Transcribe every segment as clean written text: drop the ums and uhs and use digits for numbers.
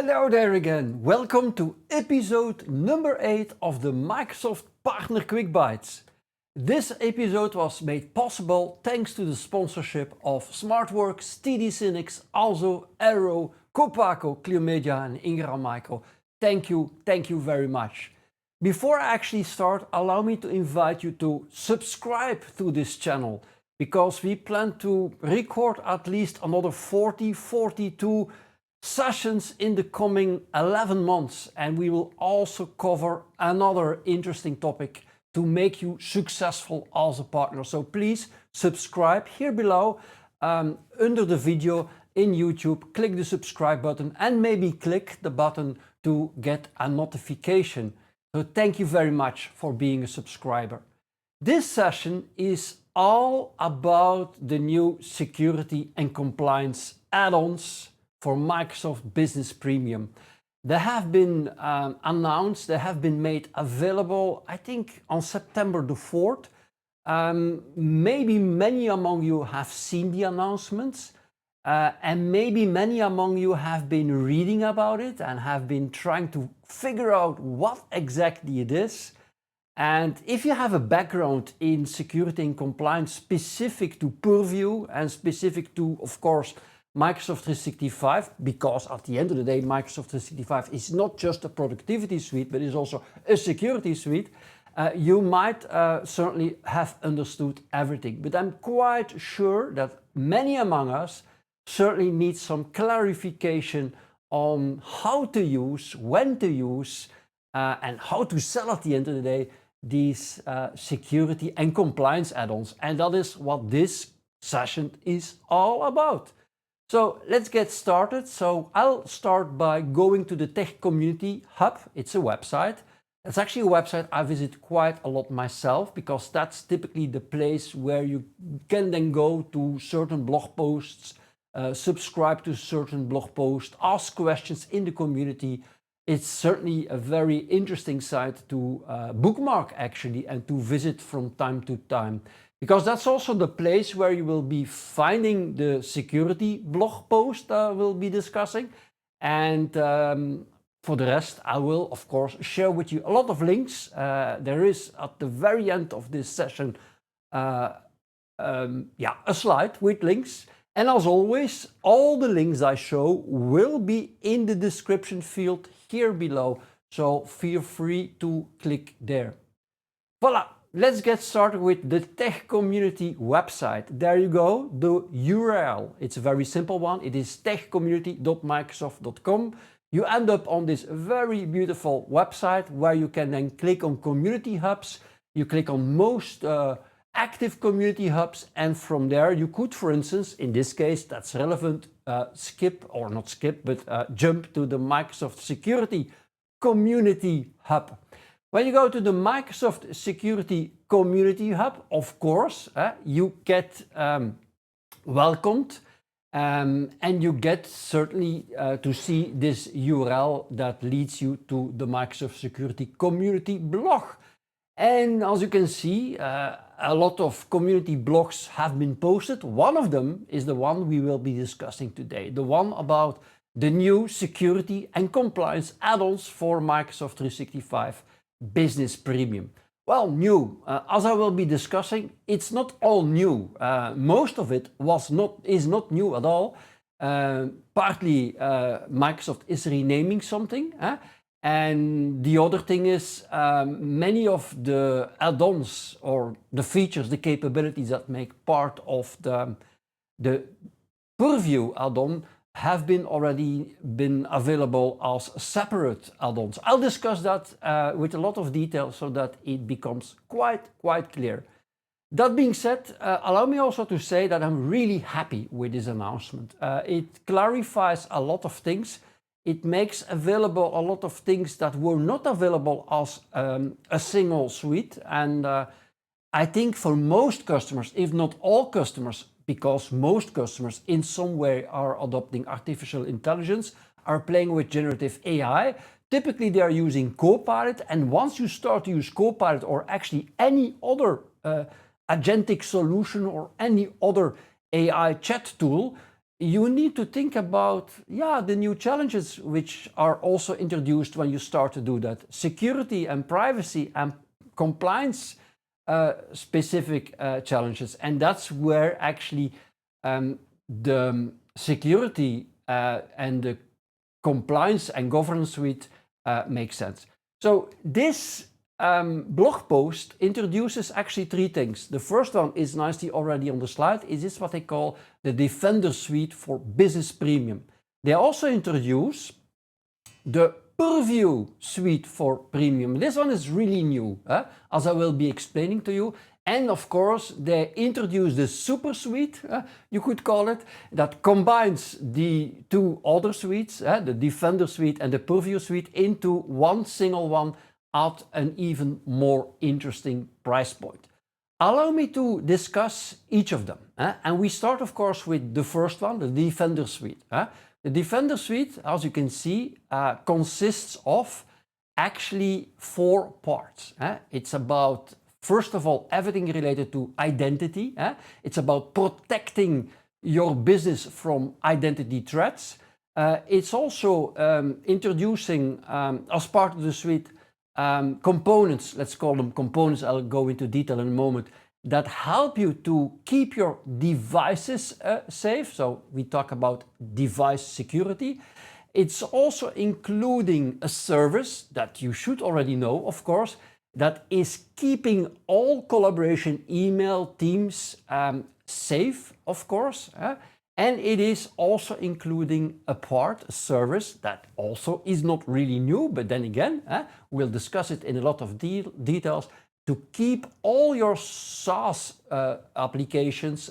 Hello there again. Welcome to episode number 8 of the Microsoft Partner Quick Bytes. This episode was made possible thanks to the sponsorship of SmartWorks, TD Synnex, also Arrow, Copaco, ClearMedia and Ingram Micro. Thank you very much. Before I actually start, allow me to invite you to subscribe to this channel because we plan to record at least another 42 sessions in the coming 11 months, and we will also cover another interesting topic to make you successful as a partner. So please subscribe here below under the video in YouTube. Click the subscribe button and maybe click the button to get a notification. So thank you very much for being a subscriber. This session is all about the new security and compliance add-ons for Microsoft Business Premium. They have been announced, they have been made available, I think on September the 4th. Maybe many among you have seen the announcements and maybe many among you have been reading about it and have been trying to figure out what exactly it is. And if you have a background in security and compliance specific to Purview and specific to, of course, Microsoft 365, because at the end of the day, Microsoft 365 is not just a productivity suite, but is also a security suite, you might certainly have understood everything. But I'm quite sure that many among us certainly need some clarification on how to use, when to use, and how to sell at the end of the day these security and compliance add-ons. And that is what this session is all about. So let's get started. So I'll start by going to the Tech Community Hub. It's a website. It's actually a website I visit quite a lot myself because that's typically the place where you can then go to certain blog posts, subscribe to certain blog posts, ask questions in the community. It's certainly a very interesting site to bookmark actually and to visit from time to time. Because that's also the place where you will be finding the security blog post we'll be discussing. And for the rest, I will, of course, share with you a lot of links. There is at the very end of this session, a slide with links. And as always, all the links I show will be in the description field here below. So feel free to click there. Voila. Let's get started with the Tech Community website. There you go, the URL. It's a very simple one. It is techcommunity.microsoft.com. You end up on this very beautiful website where you can then click on Community Hubs. You click on most active community hubs, and from there you could, for instance, in this case that's relevant, jump to the Microsoft Security Community Hub. When you go to the Microsoft Security Community Hub, of course, you get welcomed and you get certainly to see this URL that leads you to the Microsoft Security Community blog. And as you can see, a lot of community blogs have been posted. One of them is the one we will be discussing today, the one about the new security and compliance add-ons for Microsoft 365 Business Premium. Well, new, as I will be discussing, it's not all new. Most of it is not new at all. Partly Microsoft is renaming something, and the other thing is many of the add-ons or the features, the capabilities that make part of the Purview add-on have already been available as separate add-ons. I'll discuss that with a lot of detail so that it becomes quite clear. That being said, allow me also to say that I'm really happy with this announcement. It clarifies a lot of things. It makes available a lot of things that were not available as a single suite. And I think for most customers, if not all customers, because most customers in some way are adopting artificial intelligence, are playing with generative AI. Typically they are using Copilot, and once you start to use Copilot or actually any other agentic solution or any other AI chat tool, you need to think about, the new challenges which are also introduced when you start to do that. Security and privacy and compliance specific challenges. And that's where actually the security and the compliance and governance suite makes sense. So this blog post introduces actually three things. The first one is nicely already on the slide. Is this what they call the Defender suite for Business Premium. They also introduce the Purview suite for Premium. This one is really new, as I will be explaining to you. And of course, they introduce the Super Suite, you could call it, that combines the two other suites, the Defender suite and the Purview suite, into one single one at an even more interesting price point. Allow me to discuss each of them. And we start, of course, with the first one, the Defender suite. The Defender suite, as you can see, consists of actually 4 parts. It's about, first of all, everything related to identity. It's about protecting your business from identity threats. It's also introducing, as part of the suite, components, let's call them components, I'll go into detail in a moment, that help you to keep your devices safe. So we talk about device security. It's also including a service that you should already know, of course, that is keeping all collaboration, email, Teams safe, of course. And it is also including a service that also is not really new, but then again, we'll discuss it in a lot of details, to keep all your SaaS applications,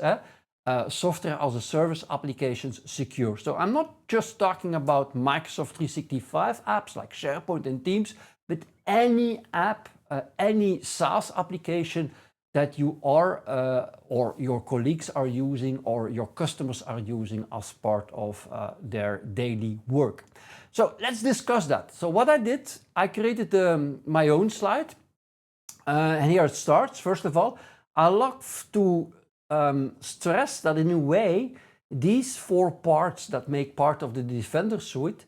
software as a service applications, secure. So I'm not just talking about Microsoft 365 apps like SharePoint and Teams, but any app, any SaaS application that you are or your colleagues are using or your customers are using as part of their daily work. So let's discuss that. So what I did, I created my own slide, and here it starts. First of all, I love to stress that in a way, these 4 parts that make part of the Defender suite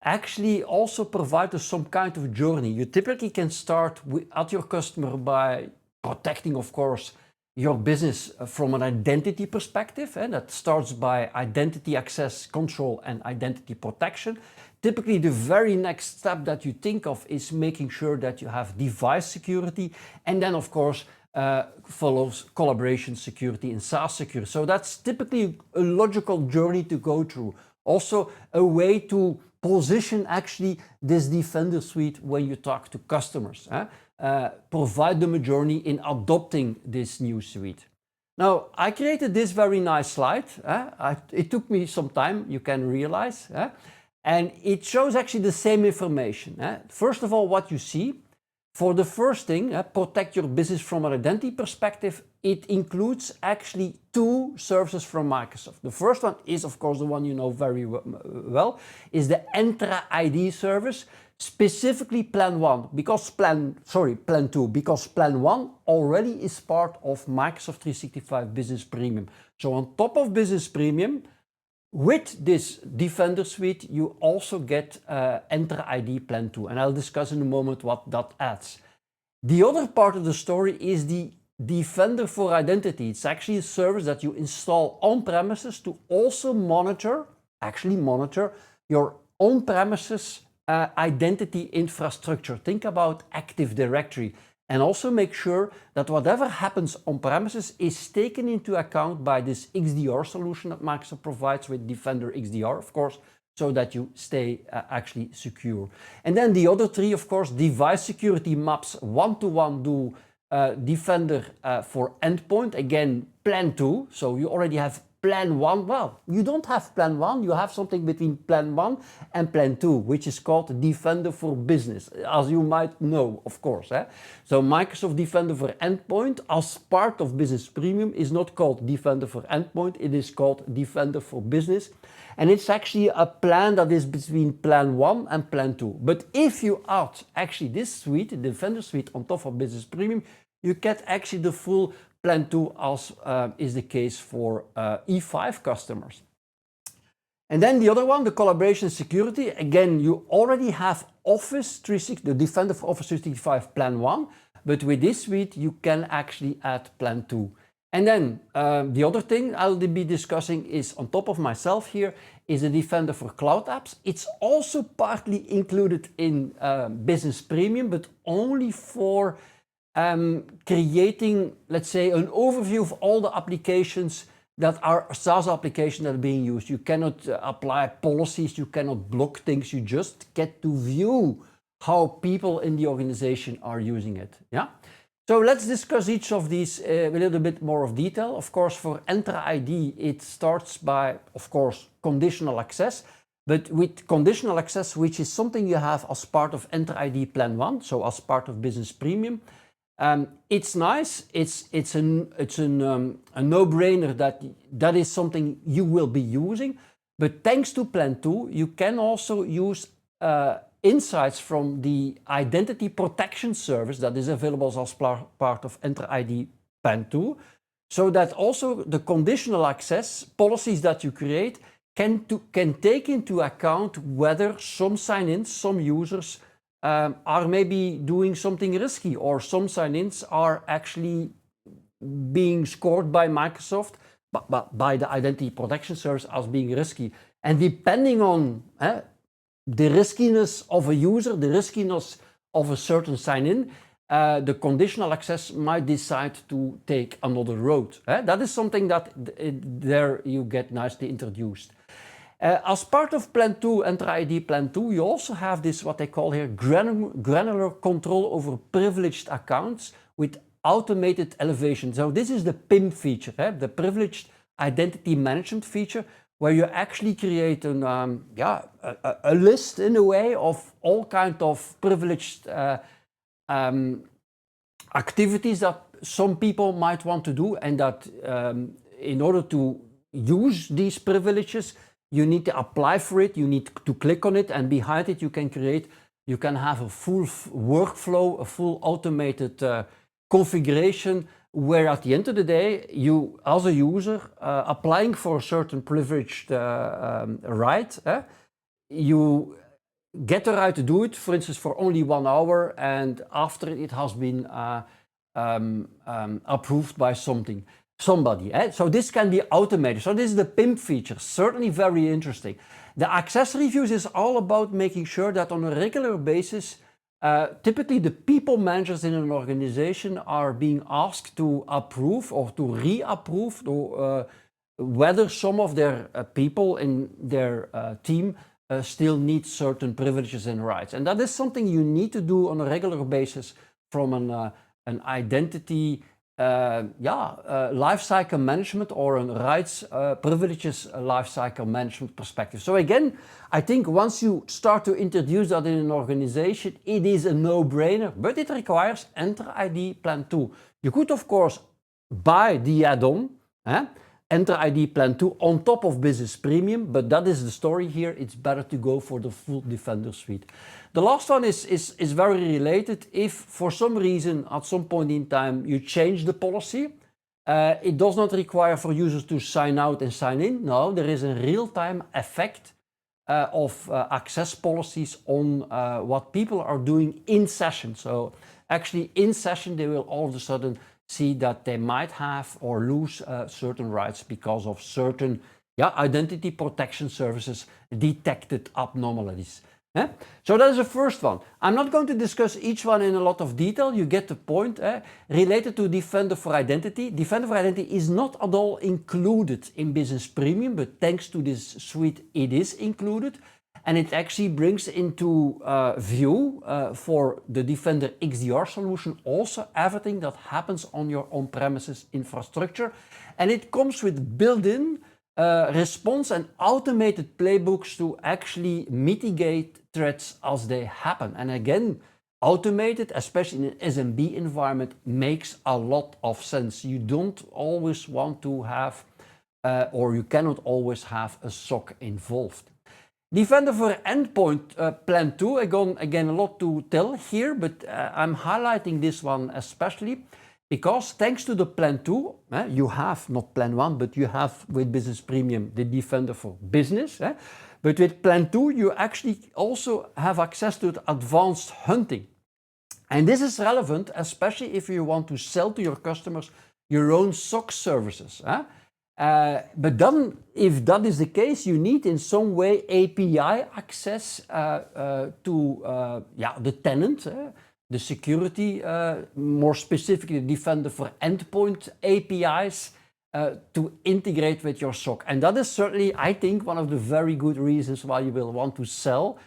actually also provide us some kind of journey. You typically can start at your customer by protecting, of course, your business from an identity perspective, and that starts by identity access control and identity protection. Typically, the very next step that you think of is making sure that you have device security, and then, of course, follows collaboration security and SaaS security. So that's typically a logical journey to go through. Also, a way to position actually this Defender suite when you talk to customers. Provide them a journey in adopting this new suite. Now, I created this very nice slide. It took me some time, you can realize, and it shows actually the same information. First of all, what you see, for the first thing, protect your business from an identity perspective, it includes actually 2 services from Microsoft. The first one is, of course, the one you know very well, is the Entra ID service. Specifically Plan 2, because Plan 1 already is part of Microsoft 365 Business Premium. So on top of Business Premium, with this Defender suite, you also get Entra ID Plan 2, and I'll discuss in a moment what that adds. The other part of the story is the Defender for Identity. It's actually a service that you install on premises to also monitor your on-premises identity infrastructure. Think about Active Directory, and also make sure that whatever happens on premises is taken into account by this XDR solution that Microsoft provides with Defender XDR, of course, so that you stay actually secure. And then the other 3, of course, device security maps one-to-one do Defender for Endpoint. Again, Plan 2, so you already have Plan 1, well, you don't have Plan 1, you have something between Plan 1 and Plan 2, which is called Defender for Business, as you might know, of course. So Microsoft Defender for Endpoint, as part of Business Premium, is not called Defender for Endpoint, it is called Defender for Business. And it's actually a plan that is between Plan 1 and Plan 2. But if you add actually this suite, the Defender suite, on top of Business Premium, you get actually the full Plan 2, as is the case for E5 customers. And then the other one, the collaboration security. Again, you already have Office 360, the Defender for Office 365 Plan 1, but with this suite, you can actually add Plan 2. And then the other thing I'll be discussing is, on top of myself here, is a Defender for Cloud Apps. It's also partly included in Business Premium, but only for creating, let's say, an overview of all the applications that are SaaS applications that are being used. You cannot apply policies, you cannot block things, you just get to view how people in the organization are using it. Yeah. So let's discuss each of these a little bit more of detail. Of course, for Entra ID, it starts by, of course, conditional access, but with conditional access, which is something you have as part of Entra ID Plan 1, so as part of Business Premium. It's nice, it's a no-brainer that is something you will be using, but thanks to Plan 2, you can also use insights from the identity protection service that is available as part of Entra ID Plan 2, so that also the conditional access policies that you create can take into account whether some sign-ins, some users are maybe doing something risky, or some sign-ins are actually being scored by Microsoft, by the identity protection service as being risky. And depending on the riskiness of a user, the riskiness of a certain sign-in, the conditional access might decide to take another road. That is something that there you get nicely introduced. As part of Plan 2, Entra ID Plan 2, you also have this, what they call here, granular control over privileged accounts with automated elevation. So this is the PIM feature, the Privileged Identity Management feature, where you actually create a list in a way of all kinds of privileged activities that some people might want to do, and that in order to use these privileges, you need to apply for it, you need to click on it, and behind it you can have a full workflow, a full automated configuration, where at the end of the day, you as a user applying for a certain privileged right, you get the right to do it, for instance, for only 1 hour, and after it has been approved by somebody. So this can be automated. So this is the PIM feature, certainly very interesting. The access reviews is all about making sure that on a regular basis, typically the people managers in an organization are being asked to approve or to reapprove whether some of their people in their team still need certain privileges and rights. And that is something you need to do on a regular basis from an identity lifecycle management or a rights privileges lifecycle management perspective. So again, I think once you start to introduce that in an organization, it is a no-brainer, but it requires Entra ID Plan 2. You could of course buy the add-on, Entra ID Plan 2 on top of Business Premium, but that is the story here. It's better to go for the full Defender suite. The last one is very related. If for some reason at some point in time you change the policy, it does not require for users to sign out and sign in. No, there is a real-time effect of access policies on what people are doing in session. So actually in session they will all of a sudden see that they might have or lose certain rights because of certain identity protection services detected abnormalities. So that is the first one. I'm not going to discuss each one in a lot of detail, you get the point. Related to Defender for Identity, Defender for Identity is not at all included in Business Premium, but thanks to this suite it is included. And it actually brings into view for the Defender XDR solution also everything that happens on your on-premises infrastructure. And it comes with built-in response and automated playbooks to actually mitigate threats as they happen. And again, automated, especially in an SMB environment, makes a lot of sense. You don't always want to have, or you cannot always have a SOC involved. Defender for Endpoint Plan 2, again a lot to tell here, but I'm highlighting this one especially Because thanks to the Plan 2, you have, not Plan 1, but you have with Business Premium the Defender for Business. But with Plan 2, you actually also have access to the advanced hunting. And this is relevant, especially if you want to sell to your customers your own SOC services. But then, if that is the case, you need in some way API access to the tenant, the security, more specifically the Defender for Endpoint APIs to integrate with your SOC. And that is certainly, I think, one of the very good reasons why you will want to sell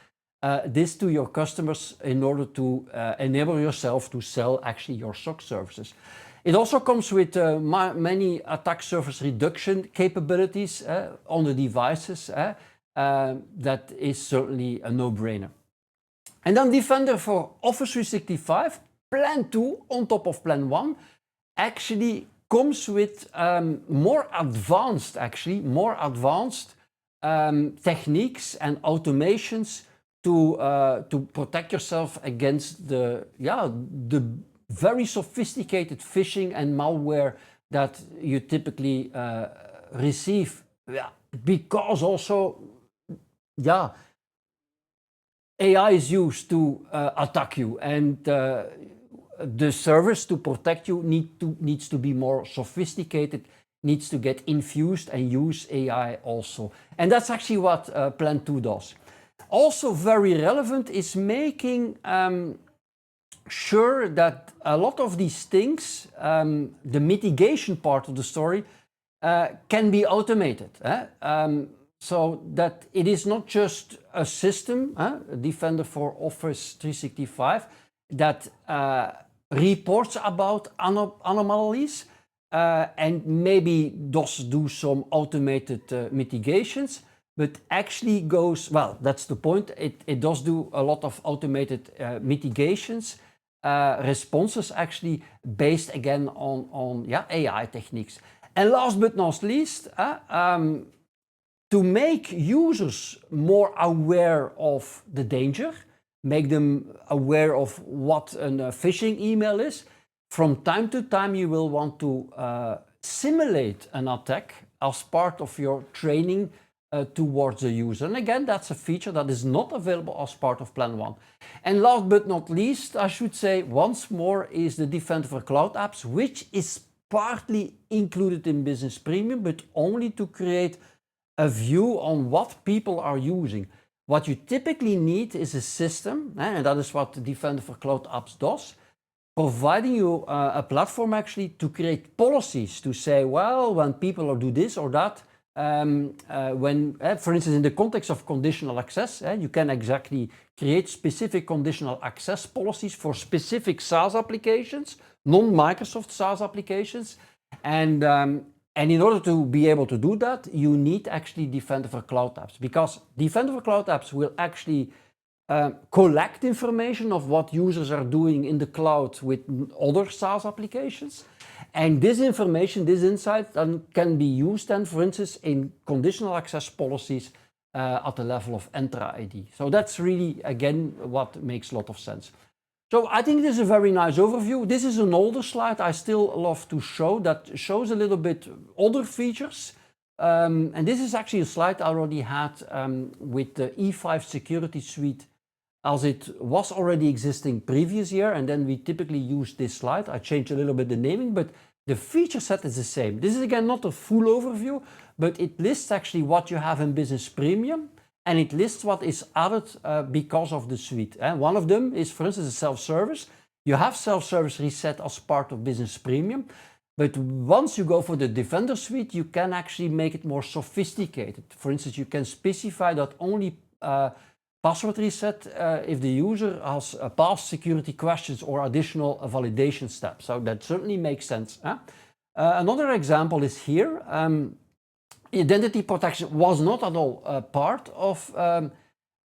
this to your customers in order to enable yourself to sell actually your SOC services. It also comes with many attack surface reduction capabilities on the devices. That is certainly a no-brainer. And then Defender for Office 365, Plan 2 on top of Plan 1, actually comes with more advanced techniques and automations to protect yourself against the very sophisticated phishing and malware that you typically receive. Because also, AI is used to attack you, and the service to protect you needs to be more sophisticated, needs to get infused and use AI also. And that's actually what Plan 2 does. Also very relevant is making sure that a lot of these things, the mitigation part of the story, can be automated. So that it is not just a system, a Defender for Office 365, that reports about anomalies and maybe does do some automated mitigations, but actually goes, well, that's the point, it does do a lot of automated mitigations, responses actually based again on AI techniques. And last but not least, to make users more aware of the danger, make them aware of what a phishing email is, from time to time you will want to simulate an attack as part of your training towards the user. And again, that's a feature that is not available as part of Plan 1. And last but not least, I should say once more, is the Defender for Cloud Apps, which is partly included in Business Premium, but only to create a view on what people are using. What you typically need is a system, and that is what the Defender for Cloud Apps does, providing you a platform actually to create policies to say, well, when people do this or that, for instance, in the context of conditional access, you can exactly create specific conditional access policies for specific SaaS applications, non-Microsoft SaaS applications. And in order to be able to do that, you need actually Defender for Cloud Apps, because Defender for Cloud Apps will actually collect information of what users are doing in the cloud with other SaaS applications. And this information, this insight, can be used then, for instance, in conditional access policies at the level of Entra ID. So that's really, again, what makes a lot of sense. So I think this is a very nice overview. This is an older slide I still love to show, that shows a little bit other features. And this is actually a slide I already had with the E5 Security Suite, as it was already existing previous year, and then we typically use this slide. I changed a little bit the naming, but the feature set is the same. This is again not a full overview, but it lists actually what you have in Business Premium, and it lists what is added because of the suite. One of them is, for instance, self-service. You have self-service reset as part of Business Premium, but once you go for the Defender suite, you can actually make it more sophisticated. For instance, you can specify that only password reset if the user has passed security questions or additional validation steps. So that certainly makes sense. Another example is here. Identity protection was not at all part of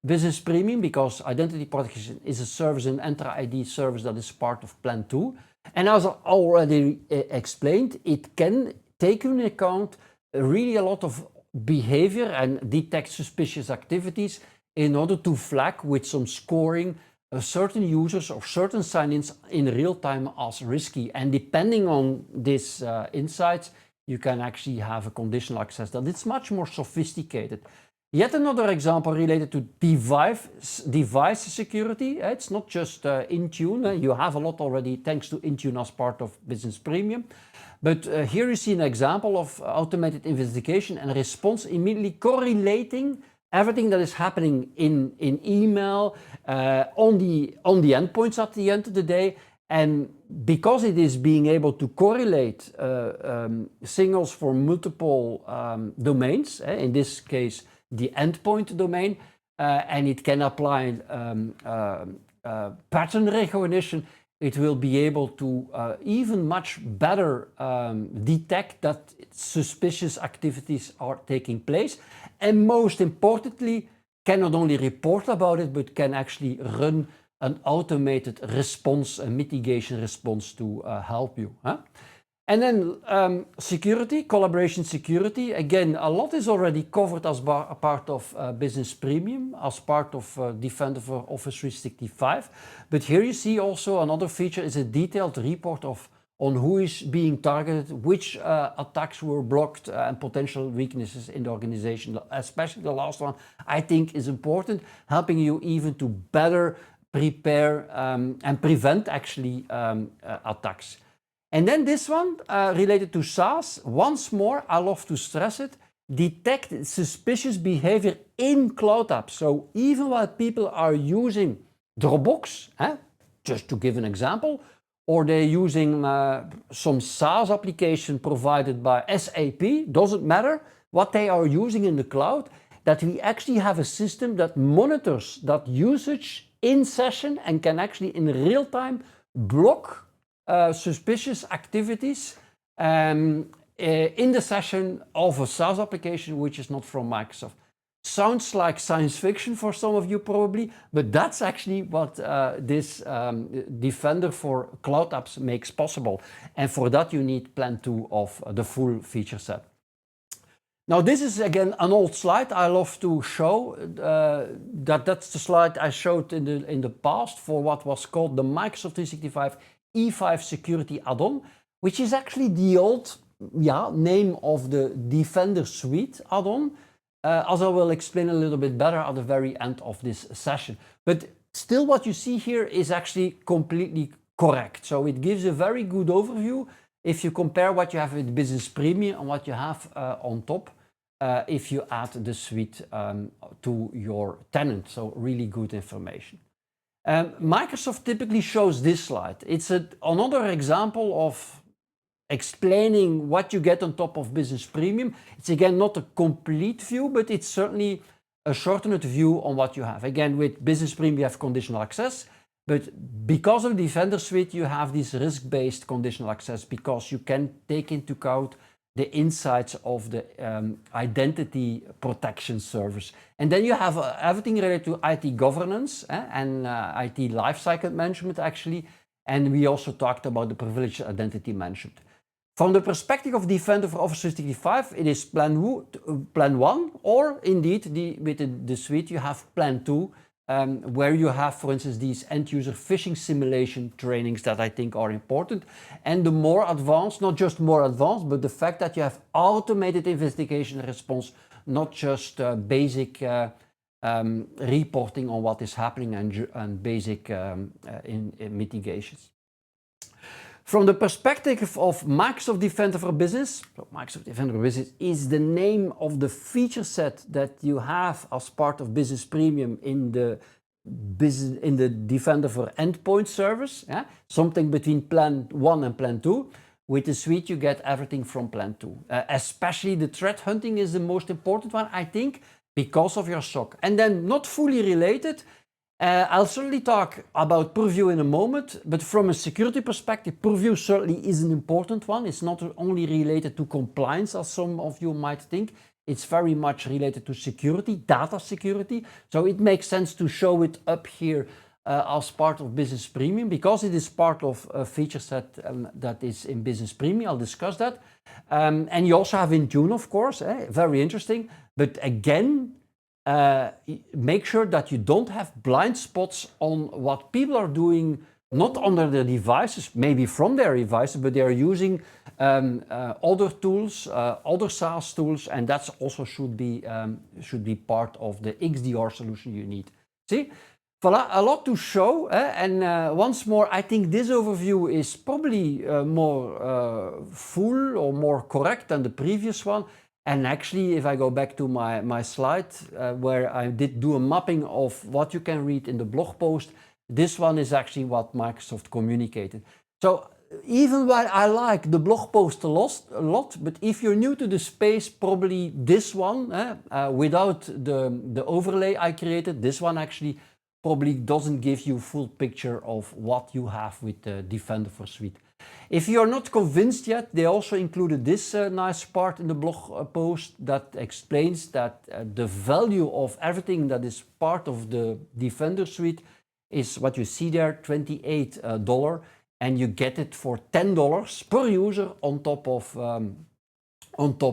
Business Premium, because identity protection is a service, an Entra ID service that is part of Plan 2. And as I already explained, it can take into account really a lot of behavior and detect suspicious activities in order to flag with some scoring certain users or certain sign-ins in real time as risky. And depending on this insights, you can actually have a conditional access that it's much more sophisticated. Yet another example related to device security. It's not just Intune. You have a lot already thanks to Intune as part of Business Premium. But here you see an example of automated investigation and response immediately correlating everything that is happening in email on the endpoints at the end of the day. And because it is being able to correlate signals for multiple domains, in this case, the endpoint domain, and it can apply pattern recognition, it will be able to even much better detect that suspicious activities are taking place. And most importantly, can not only report about it, but can actually run an automated response, a mitigation response to help you. And then security, collaboration security. Again, a lot is already covered as a part of Business Premium, as part of Defender for Office 365. But here you see also another feature is a detailed report on who is being targeted, which attacks were blocked, and potential weaknesses in the organization. Especially the last one, I think, is important, helping you even to better prepare and prevent actually attacks. And then this one related to SaaS, once more, I love to stress it, detect suspicious behavior in cloud apps. So even while people are using Dropbox, just to give an example, or they're using some SaaS application provided by SAP, doesn't matter what they are using in the cloud, that we actually have a system that monitors that usage in session and can actually in real time block suspicious activities in the session of a SaaS application which is not from Microsoft. Sounds like science fiction for some of you probably, but that's actually what this Defender for Cloud Apps makes possible. And for that you need Plan 2 of the full feature set. Now this is again an old slide. I love to show that's the slide I showed in the past for what was called the Microsoft 365 E5 Security Add-on, which is actually the old name of the Defender Suite add-on, as I will explain a little bit better at the very end of this session. But still what you see here is actually completely correct. So it gives a very good overview if you compare what you have with Business Premium and what you have on top if you add the suite to your tenant. So really good information. Microsoft typically shows this slide. It's another example of explaining what you get on top of Business Premium. It's again not a complete view, but it's certainly a shortened view on what you have. Again, with Business Premium you have conditional access, but because of Defender Suite you have this risk-based conditional access because you can take into account the insights of the identity protection service. And then you have everything related to IT governance and IT lifecycle management actually. And we also talked about the privileged identity management. From the perspective of Defender for Office 365, it is Plan 1, or indeed with the suite you have Plan 2, where you have, for instance, these end-user phishing simulation trainings that I think are important. And the more advanced, not just more advanced, but the fact that you have automated investigation and response, not just basic reporting on what is happening and basic mitigations. From the perspective of Microsoft Defender for Business, so Microsoft Defender for Business is the name of the feature set that you have as part of Business Premium in the Defender for Endpoint service, something between Plan 1 and Plan 2. With the suite you get everything from Plan 2. Especially the threat hunting is the most important one, I think, because of your SOC. And then not fully related, I'll certainly talk about Purview in a moment, but from a security perspective, Purview certainly is an important one. It's not only related to compliance, as some of you might think. It's very much related to security, data security. So it makes sense to show it up here as part of Business Premium, because it is part of a feature set that is in Business Premium. I'll discuss that. And you also have Intune, of course, very interesting. But again, make sure that you don't have blind spots on what people are doing, not on their devices, maybe from their devices, but they are using other tools, other SaaS tools, and that's also should be part of the XDR solution you need. See? Voilà, a lot to show, and once more, I think this overview is probably more full or more correct than the previous one. And actually, if I go back to my slide where I did do a mapping of what you can read in the blog post, this one is actually what Microsoft communicated. So even while I like the blog post a lot, but if you're new to the space, probably this one, without the overlay I created, this one actually probably doesn't give you full picture of what you have with the Defender for Suite. If you're not convinced yet, they also included this nice part in the blog post that explains that the value of everything that is part of the Defender Suite is what you see there, $28, and you get it for $10 per user on top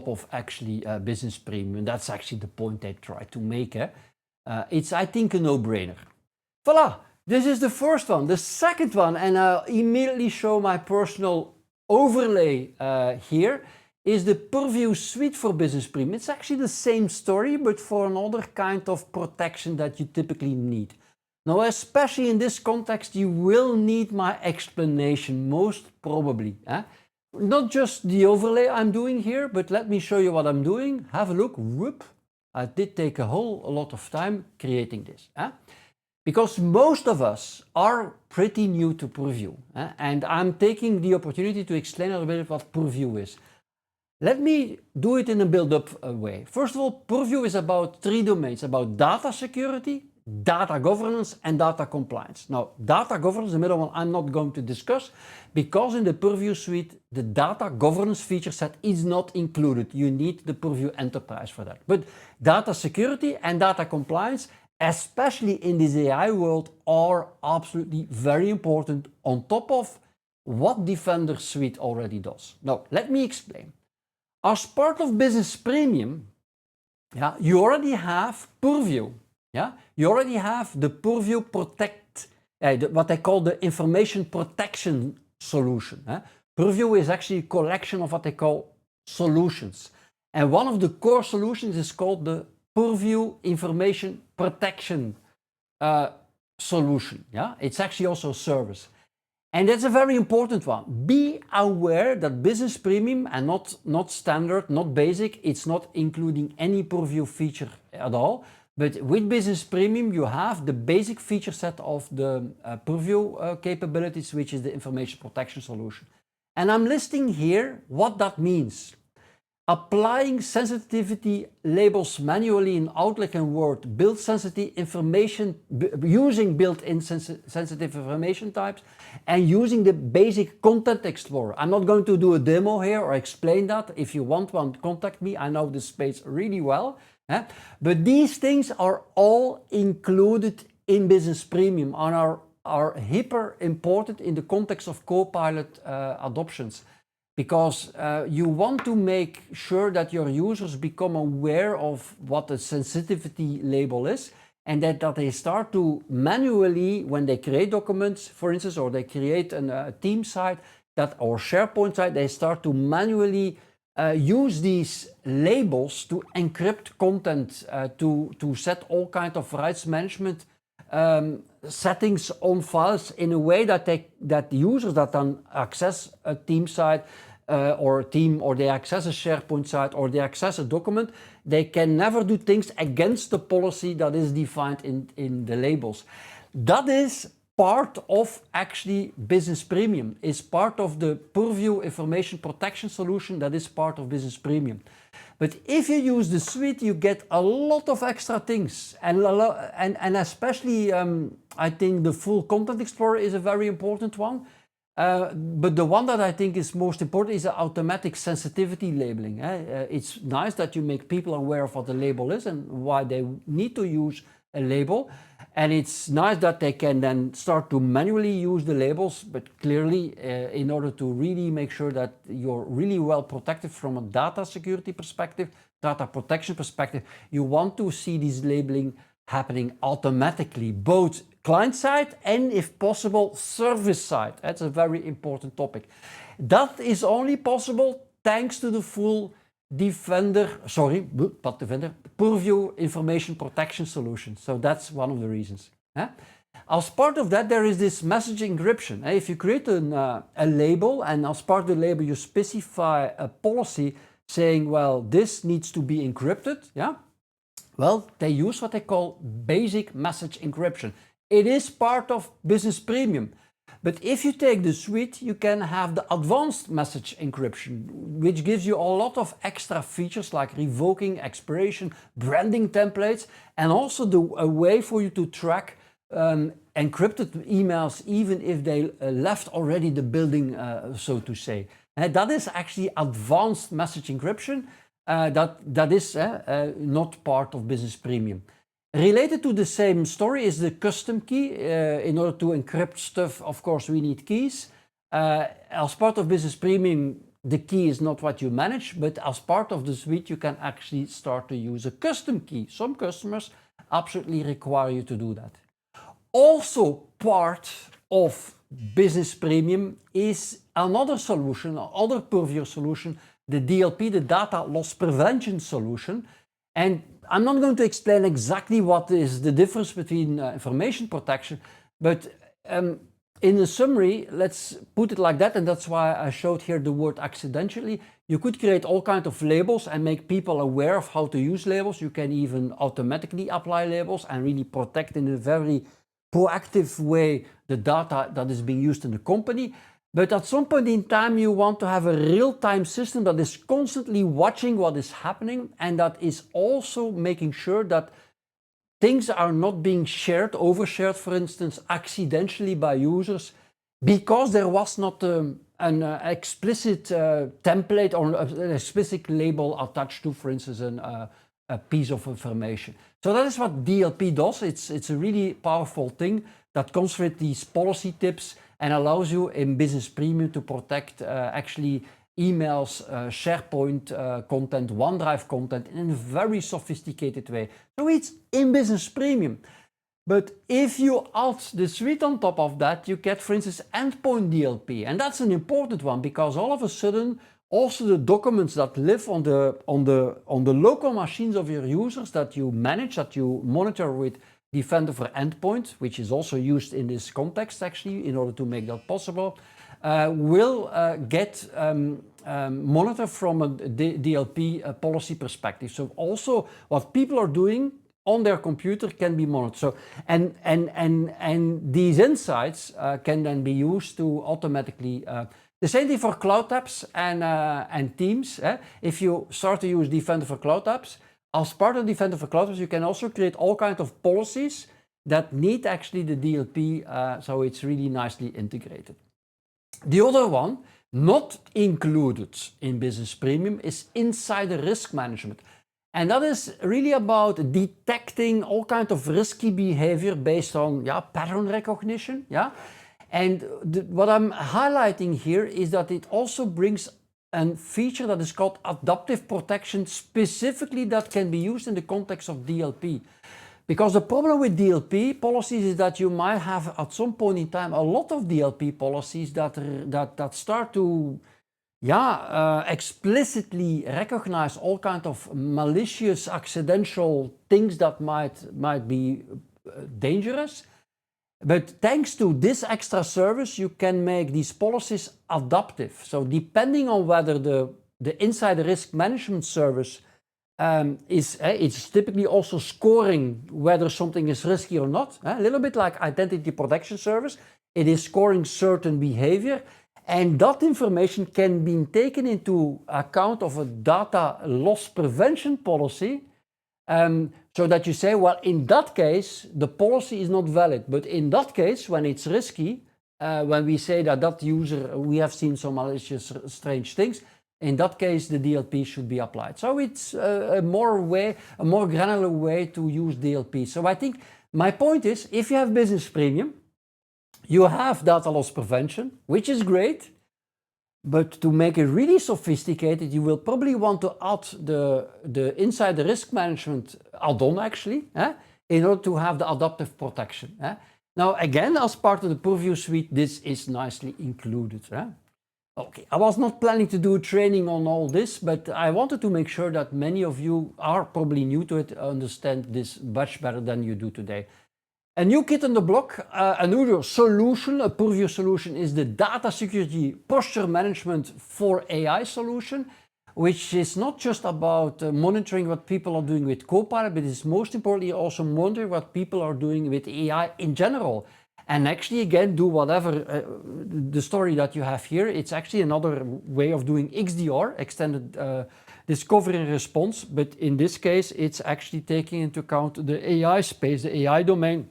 of actually Business Premium. That's actually the point they try to make. It's, I think, a no-brainer. Voila, this is the first one. The second one, and I'll immediately show my personal overlay here, is the Purview Suite for Business Premium. It's actually the same story, but for another kind of protection that you typically need. Now, especially in this context, you will need my explanation, most probably. Not just the overlay I'm doing here, but let me show you what I'm doing. Have a look. Whoop. I did take a lot of time creating this. Because most of us are pretty new to Purview, and I'm taking the opportunity to explain a little bit what Purview is. Let me do it in a build-up way. First of all, Purview is about three domains, about data security, data governance, and data compliance. Now, data governance, the middle one, I'm not going to discuss, because in the Purview Suite, the data governance feature set is not included. You need the Purview Enterprise for that. But data security and data compliance, especially in this AI world, are absolutely very important on top of what Defender Suite already does. Now, let me explain. As part of Business Premium, you already have Purview. You already have the Purview Protect, what I call the information protection solution. Purview is actually a collection of what they call solutions. And one of the core solutions is called the Purview Information Protection solution. It's actually also a service. And that's a very important one. Be aware that Business Premium, and not Standard, not Basic, it's not including any Purview feature at all. But with Business Premium, you have the basic feature set of the Purview capabilities, which is the information protection solution. And I'm listing here what that means. Applying sensitivity labels manually in Outlook and Word, build sensitive information, using built-in sensitive information types, and using the basic Content Explorer. I'm not going to do a demo here or explain that. If you want one, contact me. I know this space really well. But these things are all included in Business Premium and are hyper important in the context of Copilot adoptions. Because you want to make sure that your users become aware of what the sensitivity label is, and that they start to manually, when they create documents, for instance, or they create a team site or SharePoint site, they start to manually use these labels to encrypt content, to set all kinds of rights management settings on files in a way that the users that then access a team site or they access a SharePoint site or they access a document, they can never do things against the policy that is defined in the labels. That is part of actually Business Premium, is part of the Purview information protection solution that is part of Business Premium. But if you use the suite, you get a lot of extra things, and especially I think the full Content Explorer is a very important one. But the one that I think is most important is the automatic sensitivity labeling. It's nice that you make people aware of what the label is and why they need to use a label. And it's nice that they can then start to manually use the labels, but clearly in order to really make sure that you're really well protected from a data security perspective, data protection perspective, you want to see this labeling happening automatically, both client side and, if possible, service side. That's a very important topic. That is only possible thanks to the full Purview information protection solution. So that's one of the reasons. As part of that, there is this message encryption. If you create a label, and as part of the label you specify a policy saying, well, this needs to be encrypted, well, they use what they call basic message encryption. It is part of Business Premium. But if you take the suite, you can have the advanced message encryption, which gives you a lot of extra features like revoking, expiration, branding templates, and also a way for you to track encrypted emails even if they left already the building, so to say. That is actually advanced message encryption. That is not part of Business Premium. Related to the same story is the custom key. In order to encrypt stuff, of course, we need keys. As part of Business Premium, the key is not what you manage, but as part of the suite, you can actually start to use a custom key. Some customers absolutely require you to do that. Also part of Business Premium is another solution, another Purview solution, the DLP, the Data Loss Prevention solution. And I'm not going to explain exactly what is the difference between information protection, but in a summary, let's put it like that, and that's why I showed here the word accidentally. You could create all kinds of labels and make people aware of how to use labels. You can even automatically apply labels and really protect in a very proactive way the data that is being used in the company. But at some point in time, you want to have a real-time system that is constantly watching what is happening, and that is also making sure that things are not being shared, overshared, for instance, accidentally by users, because there was not an explicit template or an explicit label attached to, for instance, a piece of information. So that is what DLP does. It's a really powerful thing that comes with these policy tips and allows you in Business Premium to protect actually emails, SharePoint content, OneDrive content in a very sophisticated way. So it's in Business Premium. But if you add the suite on top of that, you get, for instance, endpoint DLP. And that's an important one because all of a sudden, also the documents that live on the local machines of your users that you manage, that you monitor with Defender for Endpoint, which is also used in this context actually in order to make that possible, will get monitored from a DLP policy perspective. So also what people are doing on their computer can be monitored. So and these insights can then be used to automatically. The same thing for Cloud Apps and Teams. If you start to use Defender for Cloud Apps, as part of Defender for Cloud Apps, you can also create all kinds of policies that need actually the DLP, so it's really nicely integrated. The other one, not included in Business Premium, is insider risk management. And that is really about detecting all kinds of risky behavior based on pattern recognition. And what I'm highlighting here is that it also brings a feature that is called adaptive protection, specifically that can be used in the context of DLP. Because the problem with DLP policies is that you might have at some point in time a lot of DLP policies that start to explicitly recognize all kinds of malicious, accidental things that might be dangerous. But thanks to this extra service, you can make these policies adaptive. So depending on whether the insider risk management service it's typically also scoring whether something is risky or not. A little bit like identity protection service. It is scoring certain behavior, and that information can be taken into account of a data loss prevention policy. So that you say, well, in that case, the policy is not valid. But in that case, when it's risky, when we say that user, we have seen some malicious, strange things, in that case, the DLP should be applied. So it's a more granular way to use DLP. So I think my point is, if you have Business Premium, you have data loss prevention, which is great. But to make it really sophisticated, you will probably want to add the inside the risk management add-on actually, in order to have the adaptive protection. Now again, as part of the Purview suite, this is nicely included. Okay, I was not planning to do a training on all this, but I wanted to make sure that many of you are probably new to it, understand this much better than you do today. A new kid on the block, a new solution, a Purview solution, is the data security posture management for AI solution, which is not just about monitoring what people are doing with Copilot, but it's most importantly also monitoring what people are doing with AI in general. And actually, again, do whatever the story that you have here. It's actually another way of doing XDR, extended discovery and response. But in this case, it's actually taking into account the AI space, the AI domain,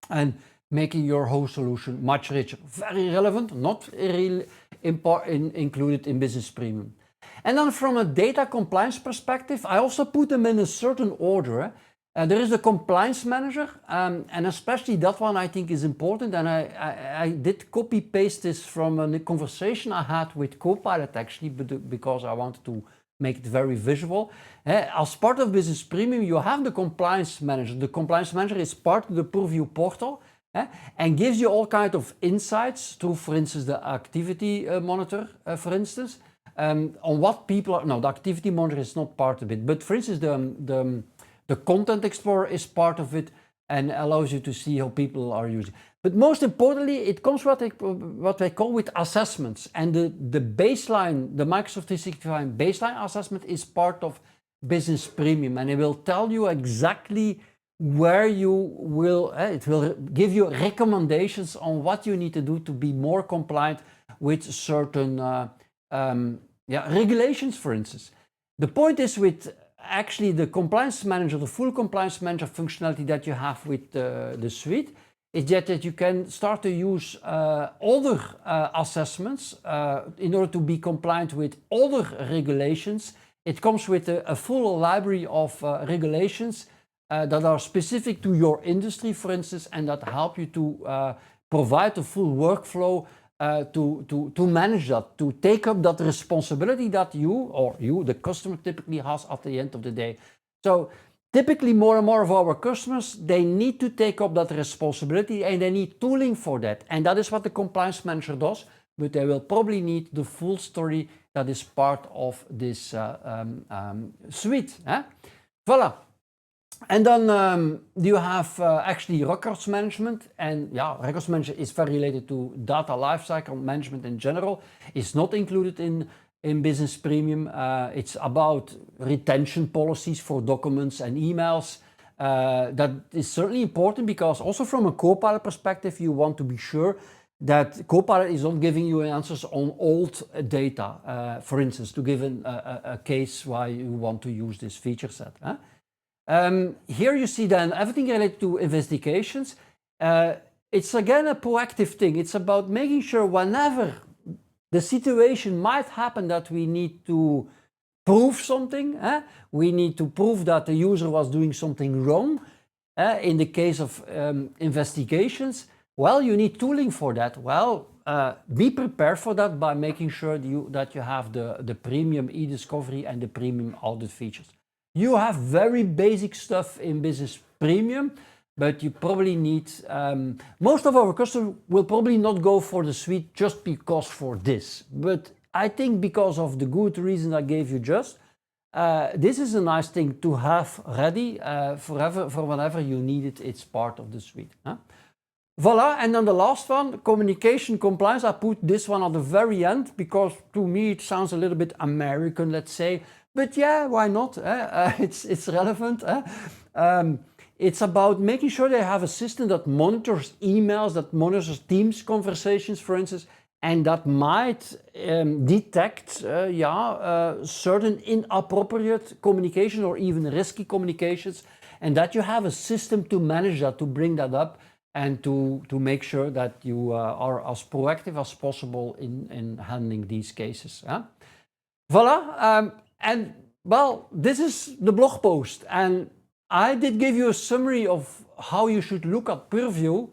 and making your whole solution much richer. Very relevant, not really included in Business Premium. And then from a data compliance perspective, I also put them in a certain order. There is the compliance manager, and especially that one I think is important, and I did copy paste this from a conversation I had with Copilot actually, because I wanted to make it very visual. As part of Business Premium, you have the compliance manager. The compliance manager is part of the Purview portal, and gives you all kinds of insights through, for instance, the activity monitor, for instance, on what people are. No, the activity monitor is not part of it, but for instance, the Content Explorer is part of it and allows you to see how people are using. But most importantly, it comes what they call with assessments. And the baseline, the Microsoft 365 baseline assessment is part of Business Premium. And it will tell you exactly where you will, it will give you recommendations on what you need to do to be more compliant with certain regulations, for instance. The point is with actually the compliance manager, the full compliance manager functionality that you have with the suite, is that you can start to use other assessments in order to be compliant with other regulations. It comes with a full library of regulations that are specific to your industry, for instance, and that help you to provide a full workflow to manage that, to take up that responsibility that you, the customer, typically has at the end of the day. So typically more and more of our customers, they need to take up that responsibility and they need tooling for that. And that is what the compliance manager does, but they will probably need the full story that is part of this suite. Voila. And then you have actually records management, and records management is very related to data lifecycle management in general. It's not included in Business Premium. It's about retention policies for documents and emails. That is certainly important because also from a Copilot perspective, you want to be sure that Copilot is not giving you answers on old data, for instance, to give a case why you want to use this feature set. Here you see then everything related to investigations. It's again a proactive thing. It's about making sure whenever the situation might happen that we need to prove something, we need to prove that the user was doing something wrong. In the case of investigations, well, you need tooling for that. Well, be prepared for that by making sure that you have the premium e-discovery and the premium audit features. You have very basic stuff in Business Premium, but you probably need, most of our customers will probably not go for the suite just because for this. But I think because of the good reason I gave you just, this is a nice thing to have ready for whenever you need it. It's part of the suite. Voila, and then the last one, communication compliance. I put this one at the very end because to me it sounds a little bit American, let's say. But yeah, why not? It's relevant. It's about making sure they have a system that monitors emails, that monitors Teams conversations, for instance, and that might detect certain inappropriate communication or even risky communications, and that you have a system to manage that, to bring that up, and to make sure that you are as proactive as possible in handling these cases. Voila. And well, this is the blog post, and I did give you a summary of how you should look at Purview.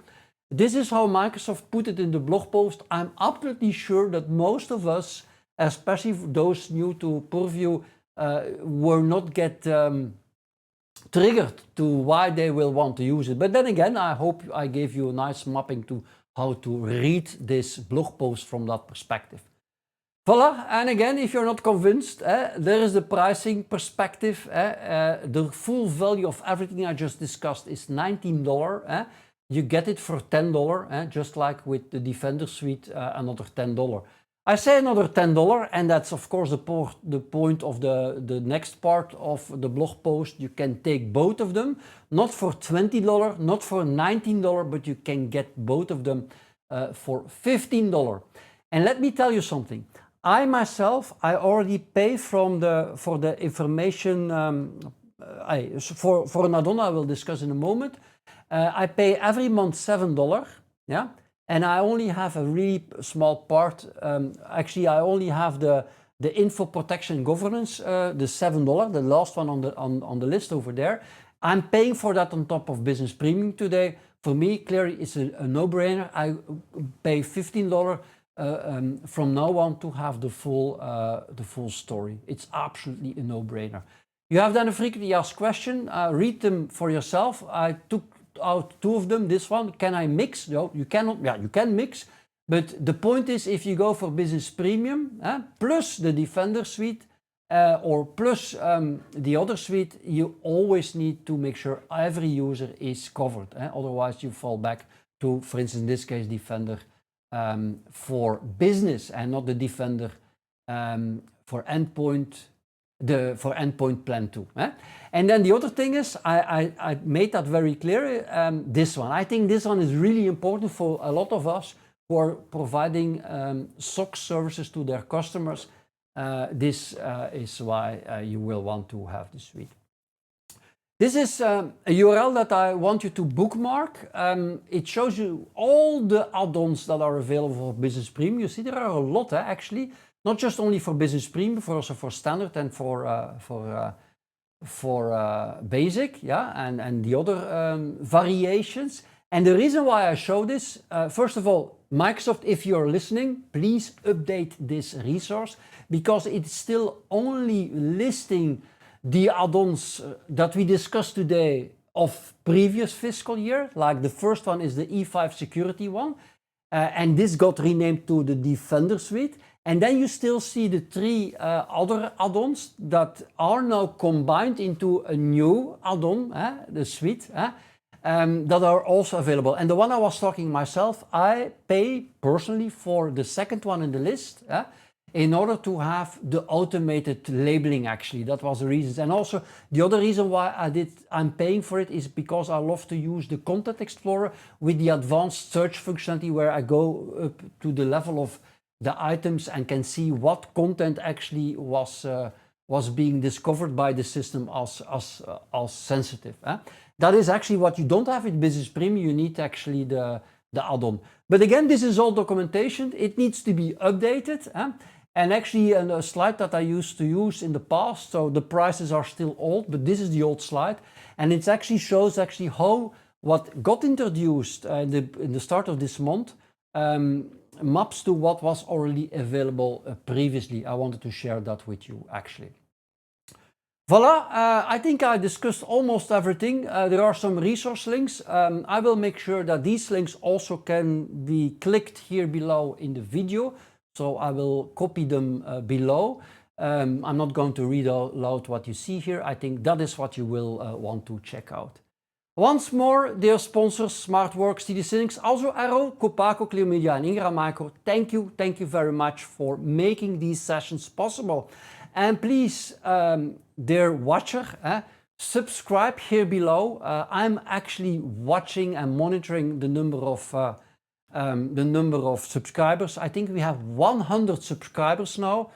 This is how Microsoft put it in the blog post. I'm absolutely sure that most of us, especially those new to Purview, will not get triggered to why they will want to use it. But then again, I hope I gave you a nice mapping to how to read this blog post from that perspective. Voila, and again, if you're not convinced, there is the pricing perspective. The full value of everything I just discussed is $19. You get it for $10, just like with the Defender Suite, another $10. I say another $10, and that's of course the point of the next part of the blog post. You can take both of them, not for $20, not for $19, but you can get both of them for $15. And let me tell you something. I myself, I already pay for the information for an add-on I will discuss in a moment. I pay every month $7, yeah, and I only have a really small part. Actually, I only have the info protection governance, the $7, the last one on the list over there. I'm paying for that on top of Business Premium today. For me, clearly, it's a no-brainer. I pay $15. From now on to have the full story. It's absolutely a no-brainer. You have then a frequently asked question. Read them for yourself. I took out two of them. This one, can I mix? No, you cannot. Yeah, you can mix. But the point is, if you go for Business Premium plus the Defender Suite or plus the other suite, you always need to make sure every user is covered. Otherwise, you fall back to, for instance, in this case, Defender for business and not the Defender for endpoint, for endpoint plan 2. And then the other thing is, I made that very clear, this one. I think this one is really important for a lot of us who are providing SOC services to their customers. This is why you will want to have this suite. This is a URL that I want you to bookmark. It shows you all the add-ons that are available for Business Premium. You see there are a lot actually, not just only for Business Premium, but also for Standard and for Basic, yeah, and the other variations. And the reason why I show this, first of all, Microsoft, if you're listening, please update this resource because it's still only listing the add-ons that we discussed today of previous fiscal year, like the first one is the E5 security one, and this got renamed to the Defender Suite. And then you still see the three other add-ons that are now combined into a new add-on, the suite, that are also available. And the one I was talking myself, I pay personally for the second one in the list, in order to have the automated labeling. Actually, that was the reason. And also the other reason why I'm paying for it is because I love to use the Content Explorer with the advanced search functionality, where I go up to the level of the items and can see what content actually was being discovered by the system as sensitive. That is actually what you don't have in Business Premium. You need actually the add-on. But again, this is all documentation. It needs to be updated. And actually a slide that I used to use in the past, so the prices are still old, but this is the old slide. And it actually shows actually how what got introduced in the start of this month maps to what was already available previously. I wanted to share that with you actually. Voila, I think I discussed almost everything. There are some resource links. I will make sure that these links also can be clicked here below in the video. So I will copy them below. I'm not going to read out loud what you see here. I think that is what you will want to check out. Once more, dear sponsors, SmartWorks, TD Synnex, also Arrow, Copaco, Clear Media, and Ingram Micro, thank you very much for making these sessions possible. And please, dear watcher, subscribe here below. I'm actually watching and monitoring the number of subscribers. I think we have 100 subscribers now.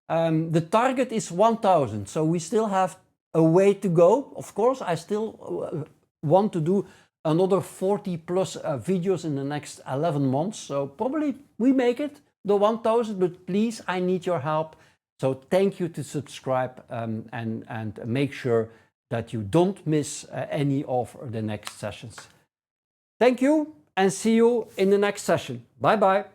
The target is 1,000, so we still have a way to go. Of course, I still want to do another 40 plus videos in the next 11 months. So probably we make it the 1,000, but please, I need your help. So thank you to subscribe and make sure that you don't miss any of the next sessions. Thank you. and see you in the next session. Bye bye.